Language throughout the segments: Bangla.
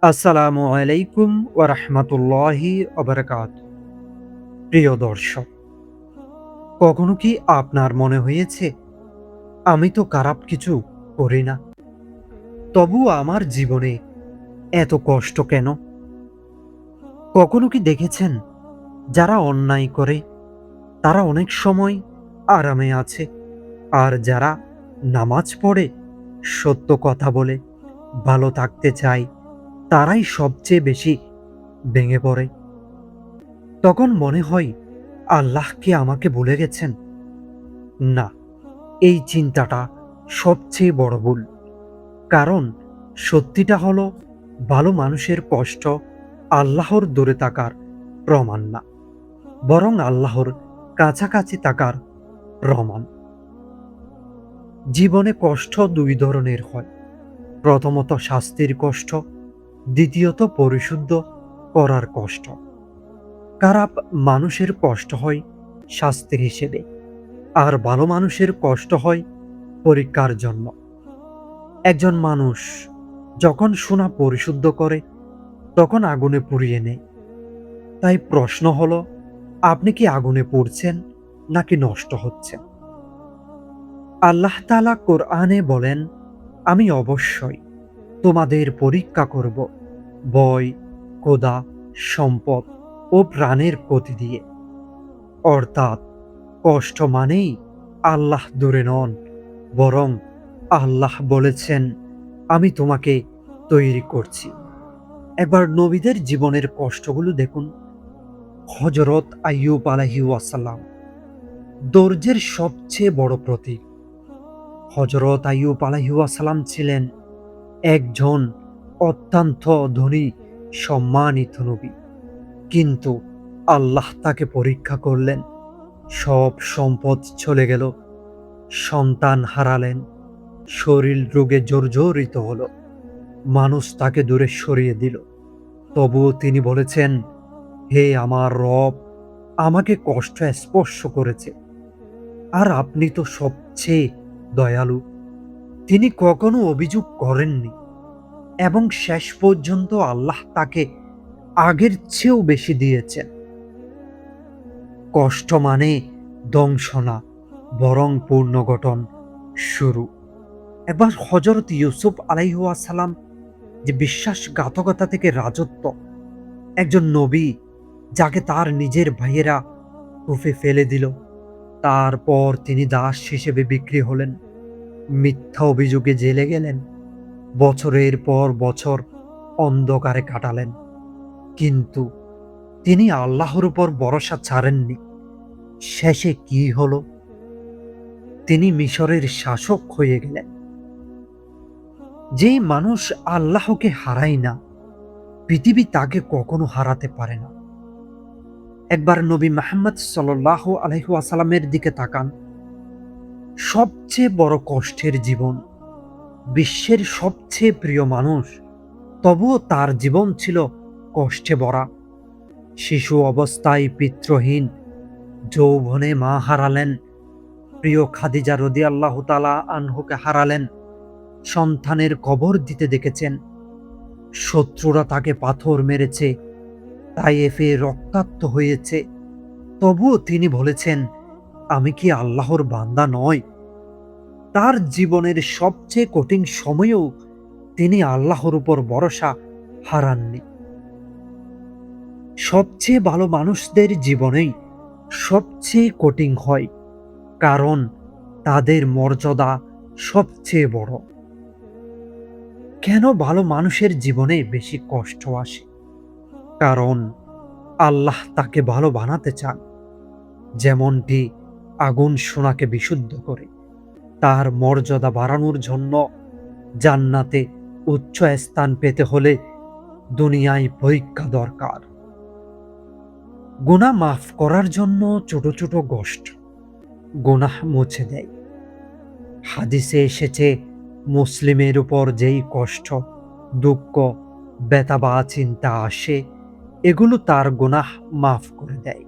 আসসালামু আলাইকুম ওয়া রাহমাতুল্লাহি ওয়া বারাকাতুহু। প্রিয় দর্শক, কখনো কি আপনার মনে হয়েছে আমি তো খারাপ কিছু করি না, তবুও আমার জীবনে এত কষ্ট কেন? কখনো কি দেখেছেন যারা অন্যায় করে তারা অনেক সময় আরামে আছে, আর যারা নামাজ পড়ে, সত্য কথা বলে, ভালো থাকতে চায়, তারাই সবচেয়ে বেশি ভেঙে পড়ে? তখন মনে হয় আল্লাহ কি আমাকে ভুলে গেছেন? না, এই চিন্তাটা সবচেয়ে বড় ভুল। কারণ সত্যিটা হলো, ভালো মানুষের কষ্ট আল্লাহর দূরে থাকার প্রমাণ না, বরং আল্লাহর কাছাকাছি থাকার প্রমাণ। জীবনে কষ্ট দুই ধরনের হয়। প্রথমত শাস্তির কষ্ট, দ্বিতীয়ত পরিশুদ্ধ করার কষ্ট। খারাপ মানুষের কষ্ট হয় শাস্তি হিসেবে, আর ভালো মানুষের কষ্ট হয় পরীক্ষার জন্য। একজন মানুষ যখন সোনা পরিশুদ্ধ করে, তখন আগুনে পুড়িয়ে নেয়। তাই প্রশ্ন হলো, আপনি কি আগুনে পুড়ছেন নাকি নষ্ট হচ্ছেন? আল্লাহ তাআলা কোরআনে বলেন, আমি অবশ্যই তোমাদের পরীক্ষা করব ভয়, ক্ষুধা, সম্পদ ও প্রাণের ক্ষতি দিয়ে। অর্থাৎ কষ্ট মানেই আল্লাহ দূরে নন, বরং আল্লাহ বলেছেন, আমি তোমাকে তৈরি করছি। একবার নবীদের জীবনের কষ্টগুলো দেখুন। হযরত আইয়ুব আলাইহিস সালাম ধৈর্যের সবচেয়ে বড় প্রতীক। হযরত আইয়ুব আলাইহিস সালাম ছিলেন একজন অত্যন্ত ধনী, সম্মানিত নবী। কিন্তু আল্লাহ তাকে পরীক্ষা করলেন। সব সম্পদ চলে গেল, সন্তান হারালেন, শরীর রোগে জর্জরিত হলো, মানুষ তাকে দূরে সরিয়ে দিল। তবুও তিনি বলেছেন, হে আমার রব, আমাকে কষ্ট স্পর্শ করেছে, আর আপনি তো সবচেয়ে দয়ালু। তিনি কখনো অভিযোগ করেননি, এবং শেষ পর্যন্ত আল্লাহ তাকে আগের চেয়েও বেশি দিয়েছেন। কষ্ট মানে ধ্বংস না, বরং পুনর্গঠন শুরু। একবার হযরত ইউসুফ আলাইহিস সালাম যে বিশ্বাসঘাতকতা থেকে রাজত্ব, একজন নবী যাকে তার নিজের ভাইয়েরা কূপে ফেলে দিল, তারপর তিনি দাস হিসেবে বিক্রি হলেন, মিথ্যা অভিযোগে জেলে গেলেন, বছরের পর বছর অন্ধকারে কাটালেন। কিন্তু তিনি আল্লাহর উপর ভরসা ছাড়েননি। শেষে কি হলো? তিনি মিশরের শাসক হয়ে গেলেন। যেই মানুষ আল্লাহকে হারায় না, পৃথিবী তাকে কখনো হারাতে পারে না। একবার নবী মুহাম্মদ সাল্লাল্লাহু আলাইহি ওয়াসাল্লামের দিকে তাকান। সবচেয়ে বড় কষ্টের জীবন, বিশ্বের সবচেয়ে প্রিয় মানুষ, তবুও তার জীবন ছিল কষ্টে ভরা। শিশু অবস্থায় পিতৃহীন, যৌবনে মা হারালেন, প্রিয় খাদিজা রাদিয়াল্লাহু তাআলা আনহুকে হারালেন, সন্তানের কবর দিতে দেখেছেন, শত্রুরা তাকে পাথর মেরেছে, তায়েফে রক্তাক্ত হয়েছে। তবুও তিনি বলেছেন, আমি কি আল্লাহর বান্দা নই? তার জীবনের সবচেয়ে কঠিন সময়েও তিনি আল্লাহর উপর ভরসা হারাননি। সবচেয়ে ভালো মানুষদের জীবনেই সবচেয়ে কঠিন হয়, কারণ তাদের মর্যাদা সবচেয়ে বড়। কেন ভালো মানুষের জীবনে বেশি কষ্ট আসে? কারণ আল্লাহ তাকে ভালো বানাতে চান। যেমনটি আগুন সোনাকে বিশুদ্ধ করে, তার মর্যাদা বাড়ানোর জন্য জান্নাতে উচ্চ স্থান পেতে হলে দুনিয়ায় পরীক্ষা দরকার। গুনাহ মাফ করার জন্য ছোট ছোট কষ্ট গুনাহ মুছে দেয়। হাদিসে এসেছে, মুসলিমের উপর যেই কষ্ট, দুঃখ, ব্যথা বা চিন্তা আসে, এগুলো তার গুনাহ মাফ করে দেয়।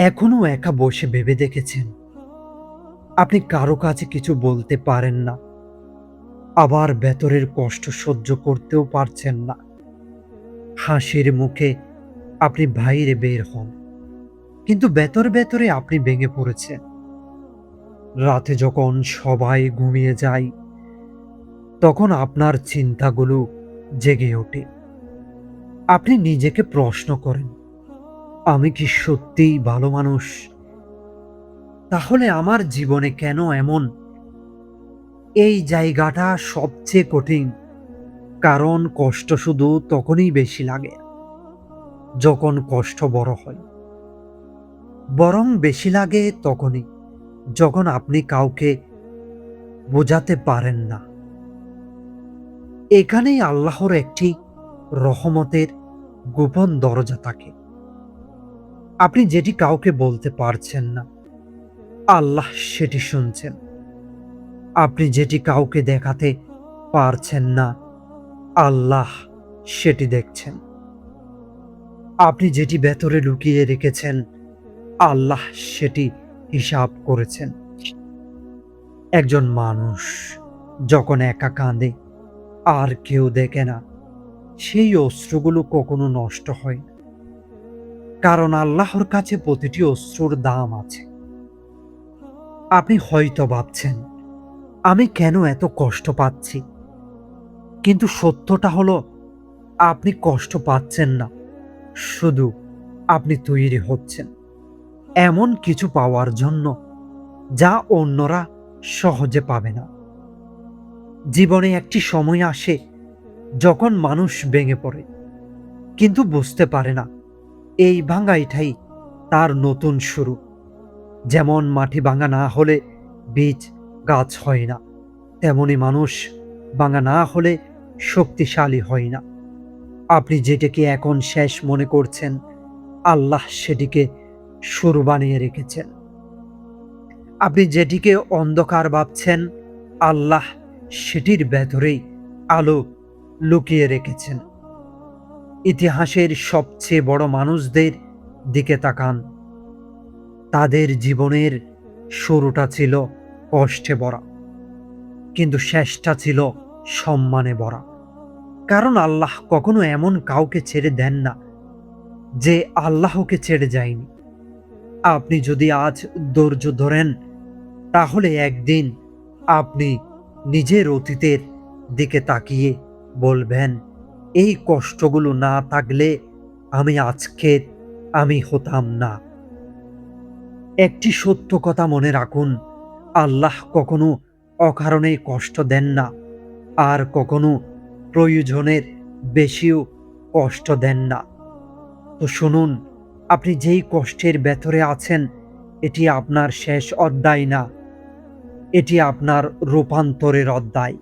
এখনো একা বসে ভেবে দেখেছেন, আপনি কারো কাছে কিছু বলতে পারেন না, আবার ভেতরের কষ্ট সহ্য করতেও পারছেন না। হাসির মুখে আপনি বাইরে বের হন, কিন্তু ভেতরে ভেতরে আপনি ভেঙে পড়েছেন। রাতে যখন সবাই ঘুমিয়ে যায়, তখন আপনার চিন্তাগুলো জেগে ওঠে। আপনি নিজেকে প্রশ্ন করেন, আমি কি সত্যিই ভালো মানুষ? তাহলে আমার জীবনে কেন এমন? এই জায়গাটা সবচেয়ে কঠিন, কারণ কষ্ট শুধু তখনই বেশি লাগে যখন কষ্ট বড় হয়। বরং বেশি লাগে তখনই যখন আপনি কাউকে বোঝাতে পারেন না। এখানেই আল্লাহর একটি রহমতের গোপন দরজা থাকে। আপনি যেটি কাউকে বলতে পারছেন না, আল্লাহ সেটি শুনছেন। আপনি যেটি কাউকে দেখাতে পারছেন না, আল্লাহ সেটি দেখছেন। আপনি যেটি ভেতরে লুকিয়ে রেখেছেন, আল্লাহ সেটি হিসাব করেছেন। একজন মানুষ যখন একা কাঁদে আর কেউ দেখে না, সেই অশ্রুগুলো কখনো নষ্ট হয় না, কারণ আল্লাহর কাছে প্রতিটি অশ্রুর দাম আছে। আপনি হয়তো ভাবছেন, আমি কেন এত কষ্ট পাচ্ছি? কিন্তু সত্যটা হলো, আপনি কষ্ট পাচ্ছেন না, শুধু আপনি তৈরি হচ্ছেন এমন কিছু পাওয়ার জন্য যা অন্যরা সহজে পাবে না। জীবনে একটি সময় আসে যখন মানুষ ভেঙে পড়ে, কিন্তু বুঝতে পারে না এই ভাঙাইটাই তার নতুন শুরু। যেমন মাটি ভাঙা না হলে বীজ গাছ হয় না, তেমনি মানুষ ভাঙা না হলে শক্তিশালী হয় না। আপনি যেটাকে এখন শেষ মনে করছেন, আল্লাহ সেটিকে শুরু বানিয়ে রেখেছেন। আপনি যেটিকে অন্ধকার ভাবছেন, আল্লাহ সেটির ভেতরেই আলো লুকিয়ে রেখেছেন। ইতিহাসের সবচেয়ে বড় মানুষদের দিকে তাকান। তাদের জীবনের শুরুটা ছিল কষ্টে ভরা, কিন্তু শেষটা ছিল সম্মানে ভরা। কারণ আল্লাহ কখনো এমন কাউকে ছেড়ে দেন না যে আল্লাহকে ছেড়ে যায়নি। আপনি যদি আজ ধৈর্য ধরেন, তাহলে একদিন আপনি নিজের অতীতের দিকে তাকিয়ে বলবেন, এই কষ্টগুলো না থাকলে আমি আজকের আমি হতাম না। একটি সত্য কথা মনে রাখুন, আল্লাহ কখনো অকারণে কষ্ট দেন না, আর কখনো প্রয়োজনের বেশিও কষ্ট দেন না। তো শুনুন, আপনি যেই কষ্টের ভেতরে আছেন, এটি আপনার শেষ অধ্যায় না, এটি আপনার রূপান্তরের অধ্যায়।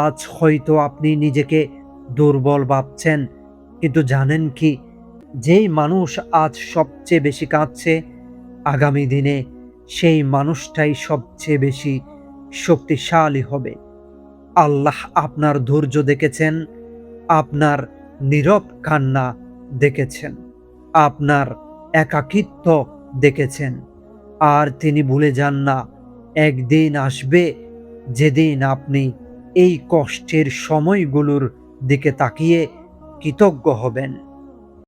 আজ হয়তো আপনি নিজেকে দুর্বল ভাবছেন, কিন্তু জানেন কি, যেই মানুষ আজ সবচেয়ে বেশি কাঁদছে, আগামী দিনে সেই মানুষটাই সবচেয়ে বেশি শক্তিশালী হবে। আল্লাহ আপনার ধৈর্য দেখেছেন, আপনার নীরব কান্না দেখেছেন, আপনার একাকিত্ব দেখেছেন। আর তিনি ভুলে যান না, একদিন আসবে যেদিন আপনি এই কষ্টের সময়গুলোর দিকে তাকিয়ে কৃতজ্ঞ হবেন।